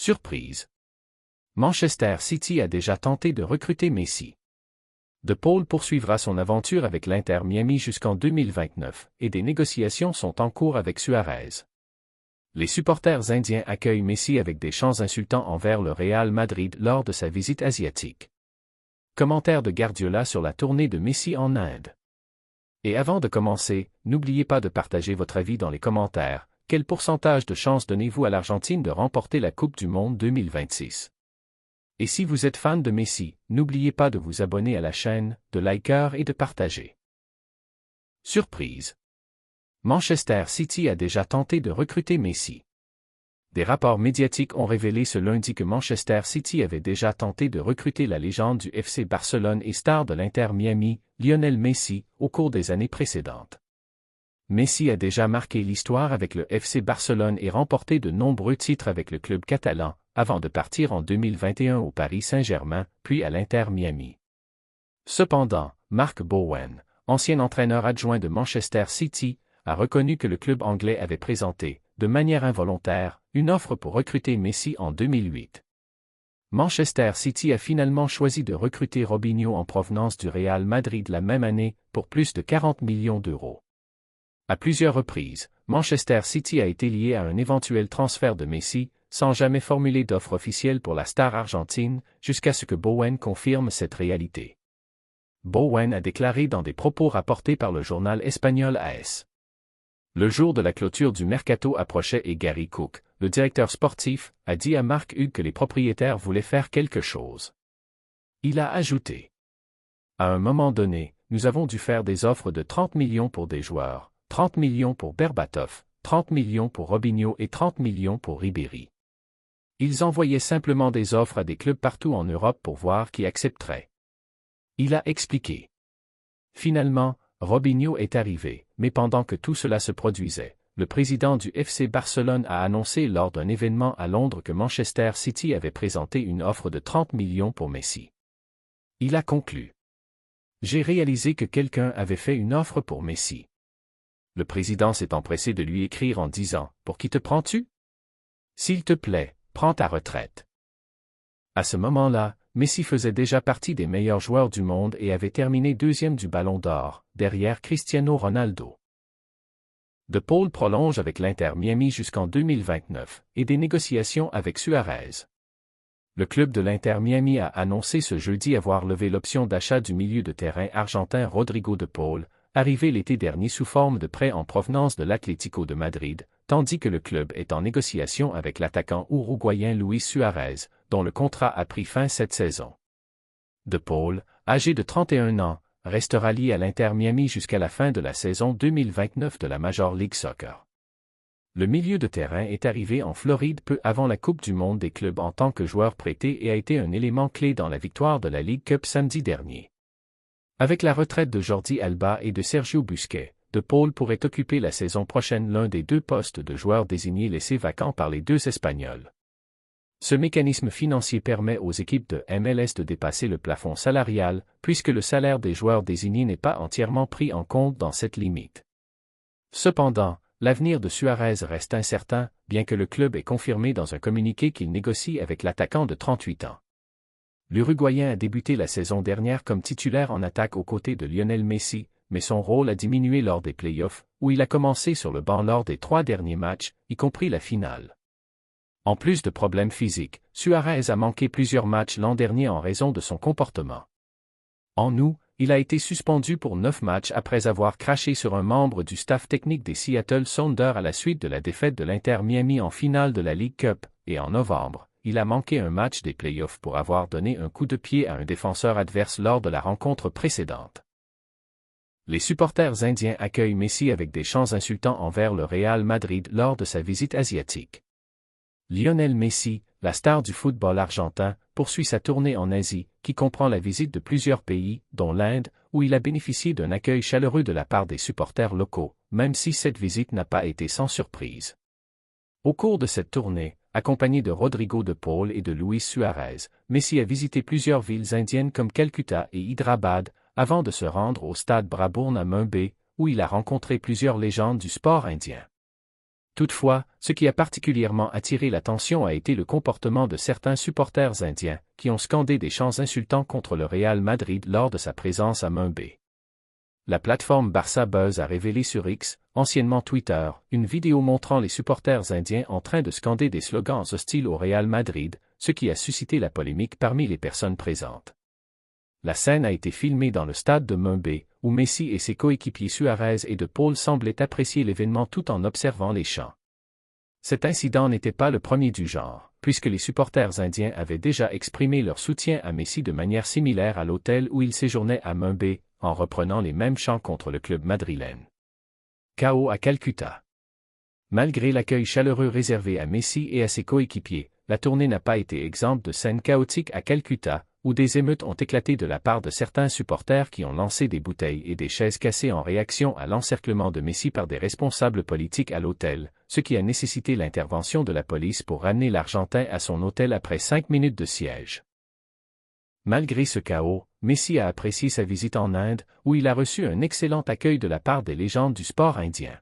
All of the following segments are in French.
Surprise. Manchester City a déjà tenté de recruter Messi. De Paul poursuivra son aventure avec l'Inter Miami jusqu'en 2029 et des négociations sont en cours avec Suarez. Les supporters indiens accueillent Messi avec des chants insultants envers le Real Madrid lors de sa visite asiatique. Commentaire de Guardiola sur la tournée de Messi en Inde. Et avant de commencer, n'oubliez pas de partager votre avis dans les commentaires. Quel pourcentage de chances donnez-vous à l'Argentine de remporter la Coupe du Monde 2026? Et si vous êtes fan de Messi, n'oubliez pas de vous abonner à la chaîne, de liker et de partager. Surprise. Manchester City a déjà tenté de recruter Messi. Des rapports médiatiques ont révélé ce lundi que Manchester City avait déjà tenté de recruter la légende du FC Barcelone et star de l'Inter Miami, Lionel Messi, au cours des années précédentes. Messi a déjà marqué l'histoire avec le FC Barcelone et remporté de nombreux titres avec le club catalan, avant de partir en 2021 au Paris Saint-Germain, puis à l'Inter Miami. Cependant, Mark Bowen, ancien entraîneur adjoint de Manchester City, a reconnu que le club anglais avait présenté, de manière involontaire, une offre pour recruter Messi en 2008. Manchester City a finalement choisi de recruter Robinho en provenance du Real Madrid la même année, pour plus de 40 millions d'euros. À plusieurs reprises, Manchester City a été lié à un éventuel transfert de Messi, sans jamais formuler d'offre officielle pour la star argentine, jusqu'à ce que Bowen confirme cette réalité. Bowen a déclaré dans des propos rapportés par le journal espagnol AS. Le jour de la clôture du mercato approchait et Gary Cook, le directeur sportif, a dit à Mark Hughes que les propriétaires voulaient faire quelque chose. Il a ajouté. À un moment donné, nous avons dû faire des offres de 30 millions pour des joueurs, 30 millions pour Berbatov, 30 millions pour Robinho et 30 millions pour Ribéry. Ils envoyaient simplement des offres à des clubs partout en Europe pour voir qui accepterait. Il a expliqué. Finalement, Robinho est arrivé, mais pendant que tout cela se produisait, le président du FC Barcelone a annoncé lors d'un événement à Londres que Manchester City avait présenté une offre de 30 millions pour Messi. Il a conclu. J'ai réalisé que quelqu'un avait fait une offre pour Messi. Le président s'est empressé de lui écrire en disant « Pour qui te prends-tu? S'il te plaît, prends ta retraite. » À ce moment-là, Messi faisait déjà partie des meilleurs joueurs du monde et avait terminé deuxième du Ballon d'Or, derrière Cristiano Ronaldo. De Paul prolonge avec l'Inter Miami jusqu'en 2029 et des négociations avec Suarez. Le club de l'Inter Miami a annoncé ce jeudi avoir levé l'option d'achat du milieu de terrain argentin Rodrigo de Paul, arrivé l'été dernier sous forme de prêt en provenance de l'Atlético de Madrid, tandis que le club est en négociation avec l'attaquant uruguayen Luis Suarez, dont le contrat a pris fin cette saison. De Paul, âgé de 31 ans, restera lié à l'Inter Miami jusqu'à la fin de la saison 2029 de la Major League Soccer. Le milieu de terrain est arrivé en Floride peu avant la Coupe du Monde des clubs en tant que joueur prêté et a été un élément clé dans la victoire de la League Cup samedi dernier. Avec la retraite de Jordi Alba et de Sergio Busquets, De Paul pourrait occuper la saison prochaine l'un des deux postes de joueurs désignés laissés vacants par les deux Espagnols. Ce mécanisme financier permet aux équipes de MLS de dépasser le plafond salarial, puisque le salaire des joueurs désignés n'est pas entièrement pris en compte dans cette limite. Cependant, l'avenir de Suarez reste incertain, bien que le club ait confirmé dans un communiqué qu'il négocie avec l'attaquant de 38 ans. L'Uruguayen a débuté la saison dernière comme titulaire en attaque aux côtés de Lionel Messi, mais son rôle a diminué lors des playoffs, où il a commencé sur le banc lors des 3 derniers matchs, y compris la finale. En plus de problèmes physiques, Suarez a manqué plusieurs matchs l'an dernier en raison de son comportement. En août, il a été suspendu pour 9 matchs après avoir craché sur un membre du staff technique des Seattle Sounders à la suite de la défaite de l'Inter Miami en finale de la League Cup, et en novembre, il a manqué un match des playoffs pour avoir donné un coup de pied à un défenseur adverse lors de la rencontre précédente. Les supporters indiens accueillent Messi avec des chants insultants envers le Real Madrid lors de sa visite asiatique. Lionel Messi, la star du football argentin, poursuit sa tournée en Asie, qui comprend la visite de plusieurs pays, dont l'Inde, où il a bénéficié d'un accueil chaleureux de la part des supporters locaux, même si cette visite n'a pas été sans surprise. Au cours de cette tournée, accompagné de Rodrigo de Paul et de Luis Suarez, Messi a visité plusieurs villes indiennes comme Calcutta et Hyderabad, avant de se rendre au stade Brabourne à Mumbai, où il a rencontré plusieurs légendes du sport indien. Toutefois, ce qui a particulièrement attiré l'attention a été le comportement de certains supporters indiens, qui ont scandé des chants insultants contre le Real Madrid lors de sa présence à Mumbai. La plateforme Barça Buzz a révélé sur X, anciennement Twitter, une vidéo montrant les supporters indiens en train de scander des slogans hostiles au Real Madrid, ce qui a suscité la polémique parmi les personnes présentes. La scène a été filmée dans le stade de Mumbai, où Messi et ses coéquipiers Suarez et De Paul semblaient apprécier l'événement tout en observant les chants. Cet incident n'était pas le premier du genre, puisque les supporters indiens avaient déjà exprimé leur soutien à Messi de manière similaire à l'hôtel où il séjournait à Mumbai, en reprenant les mêmes chants contre le club madrilène. Chaos à Calcutta. Malgré l'accueil chaleureux réservé à Messi et à ses coéquipiers, la tournée n'a pas été exempte de scènes chaotiques à Calcutta, où des émeutes ont éclaté de la part de certains supporters qui ont lancé des bouteilles et des chaises cassées en réaction à l'encerclement de Messi par des responsables politiques à l'hôtel, ce qui a nécessité l'intervention de la police pour ramener l'Argentin à son hôtel après 5 minutes de siège. Malgré ce chaos, Messi a apprécié sa visite en Inde, où il a reçu un excellent accueil de la part des légendes du sport indien.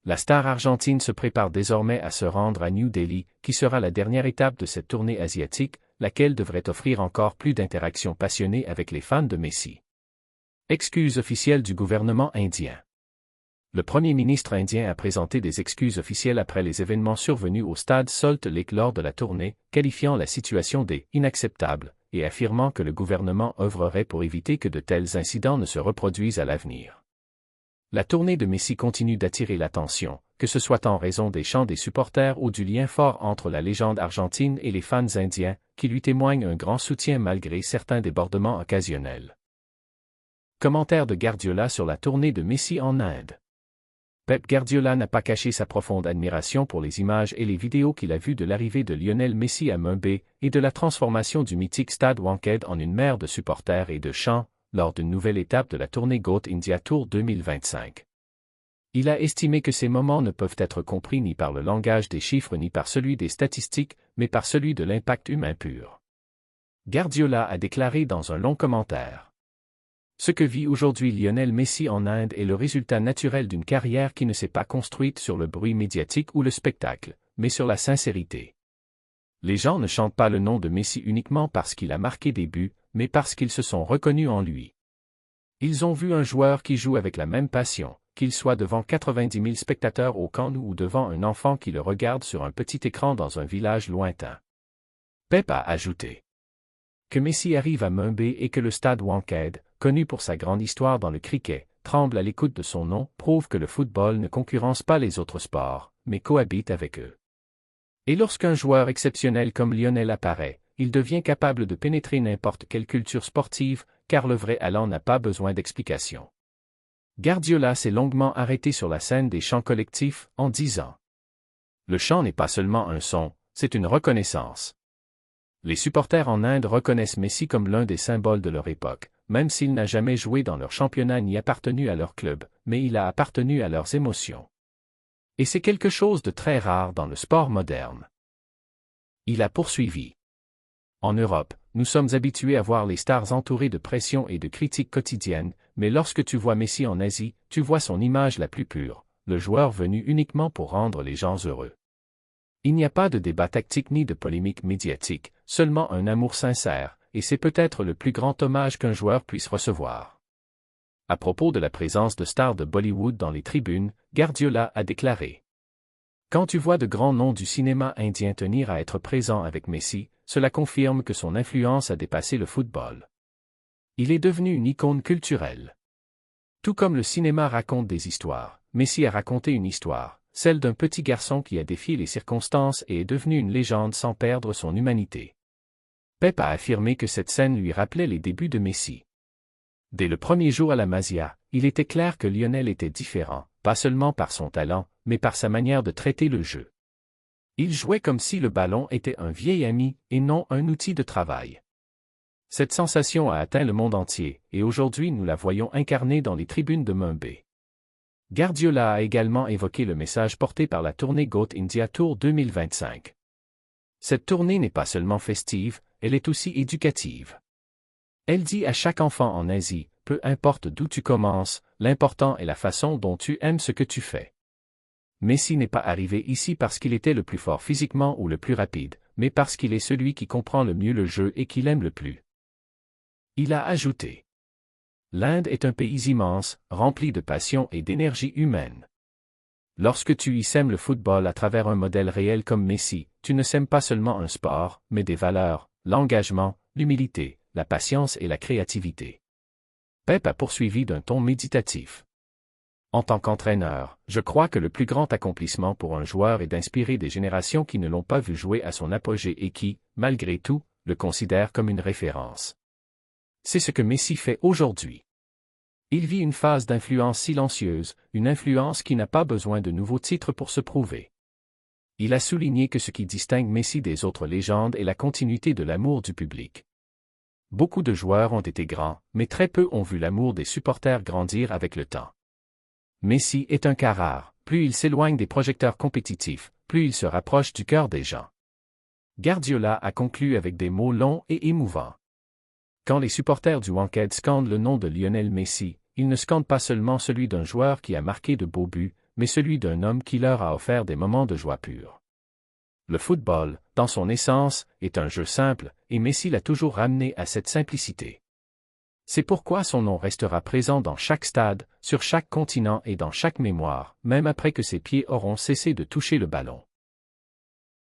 La star argentine se prépare désormais à se rendre à New Delhi, qui sera la dernière étape de cette tournée asiatique, laquelle devrait offrir encore plus d'interactions passionnées avec les fans de Messi. Excuses officielles du gouvernement indien. Le Premier ministre indien a présenté des excuses officielles après les événements survenus au stade Salt Lake lors de la tournée, qualifiant la situation d'inacceptable et affirmant que le gouvernement œuvrerait pour éviter que de tels incidents ne se reproduisent à l'avenir. La tournée de Messi continue d'attirer l'attention, que ce soit en raison des chants des supporters ou du lien fort entre la légende argentine et les fans indiens, qui lui témoignent un grand soutien malgré certains débordements occasionnels. Commentaire de Guardiola sur la tournée de Messi en Inde. Pep Guardiola n'a pas caché sa profonde admiration pour les images et les vidéos qu'il a vues de l'arrivée de Lionel Messi à Mumbai et de la transformation du mythique stade Wankhede en une mer de supporters et de chants, lors d'une nouvelle étape de la tournée Goat India Tour 2025. Il a estimé que ces moments ne peuvent être compris ni par le langage des chiffres ni par celui des statistiques, mais par celui de l'impact humain pur. Guardiola a déclaré dans un long commentaire. Ce que vit aujourd'hui Lionel Messi en Inde est le résultat naturel d'une carrière qui ne s'est pas construite sur le bruit médiatique ou le spectacle, mais sur la sincérité. Les gens ne chantent pas le nom de Messi uniquement parce qu'il a marqué des buts, mais parce qu'ils se sont reconnus en lui. Ils ont vu un joueur qui joue avec la même passion, qu'il soit devant 90 000 spectateurs au Camp Nou ou devant un enfant qui le regarde sur un petit écran dans un village lointain. Pep a ajouté que Messi arrive à Mumbai et que le stade Wankhede, connu pour sa grande histoire dans le cricket, tremble à l'écoute de son nom, prouve que le football ne concurrence pas les autres sports, mais cohabite avec eux. Et lorsqu'un joueur exceptionnel comme Lionel apparaît, il devient capable de pénétrer n'importe quelle culture sportive, car le vrai talent n'a pas besoin d'explication. Guardiola s'est longuement arrêté sur la scène des chants collectifs, en disant « Le chant n'est pas seulement un son, c'est une reconnaissance. » Les supporters en Inde reconnaissent Messi comme l'un des symboles de leur époque, même s'il n'a jamais joué dans leur championnat ni appartenu à leur club, mais il a appartenu à leurs émotions. Et c'est quelque chose de très rare dans le sport moderne. Il a poursuivi. En Europe, nous sommes habitués à voir les stars entourées de pression et de critiques quotidiennes, mais lorsque tu vois Messi en Asie, tu vois son image la plus pure, le joueur venu uniquement pour rendre les gens heureux. Il n'y a pas de débat tactique ni de polémique médiatique, seulement un amour sincère, et c'est peut-être le plus grand hommage qu'un joueur puisse recevoir. À propos de la présence de stars de Bollywood dans les tribunes, Guardiola a déclaré « Quand tu vois de grands noms du cinéma indien tenir à être présents avec Messi, cela confirme que son influence a dépassé le football. Il est devenu une icône culturelle. Tout comme le cinéma raconte des histoires, Messi a raconté une histoire, celle d'un petit garçon qui a défié les circonstances et est devenu une légende sans perdre son humanité. » Pep a affirmé que cette scène lui rappelait les débuts de Messi. Dès le premier jour à la Masia, il était clair que Lionel était différent, pas seulement par son talent, mais par sa manière de traiter le jeu. Il jouait comme si le ballon était un vieil ami et non un outil de travail. Cette sensation a atteint le monde entier, et aujourd'hui nous la voyons incarnée dans les tribunes de Mumbai. Guardiola a également évoqué le message porté par la tournée Goat India Tour 2025. Cette tournée n'est pas seulement festive, elle est aussi éducative. Elle dit à chaque enfant en Asie, peu importe d'où tu commences, l'important est la façon dont tu aimes ce que tu fais. Messi n'est pas arrivé ici parce qu'il était le plus fort physiquement ou le plus rapide, mais parce qu'il est celui qui comprend le mieux le jeu et qui l'aime le plus. Il a ajouté. L'Inde est un pays immense, rempli de passion et d'énergie humaine. Lorsque tu y sèmes le football à travers un modèle réel comme Messi, tu ne sèmes pas seulement un sport, mais des valeurs, l'engagement, l'humilité, la patience et la créativité. Pep a poursuivi d'un ton méditatif. En tant qu'entraîneur, je crois que le plus grand accomplissement pour un joueur est d'inspirer des générations qui ne l'ont pas vu jouer à son apogée et qui, malgré tout, le considèrent comme une référence. C'est ce que Messi fait aujourd'hui. Il vit une phase d'influence silencieuse, une influence qui n'a pas besoin de nouveaux titres pour se prouver. Il a souligné que ce qui distingue Messi des autres légendes est la continuité de l'amour du public. Beaucoup de joueurs ont été grands, mais très peu ont vu l'amour des supporters grandir avec le temps. Messi est un cas rare, plus il s'éloigne des projecteurs compétitifs, plus il se rapproche du cœur des gens. Guardiola a conclu avec des mots longs et émouvants. Quand les supporters du Wanted scandent le nom de Lionel Messi, ils ne scandent pas seulement celui d'un joueur qui a marqué de beaux buts, mais celui d'un homme qui leur a offert des moments de joie pure. Le football, dans son essence, est un jeu simple, et Messi l'a toujours ramené à cette simplicité. C'est pourquoi son nom restera présent dans chaque stade, sur chaque continent et dans chaque mémoire, même après que ses pieds auront cessé de toucher le ballon.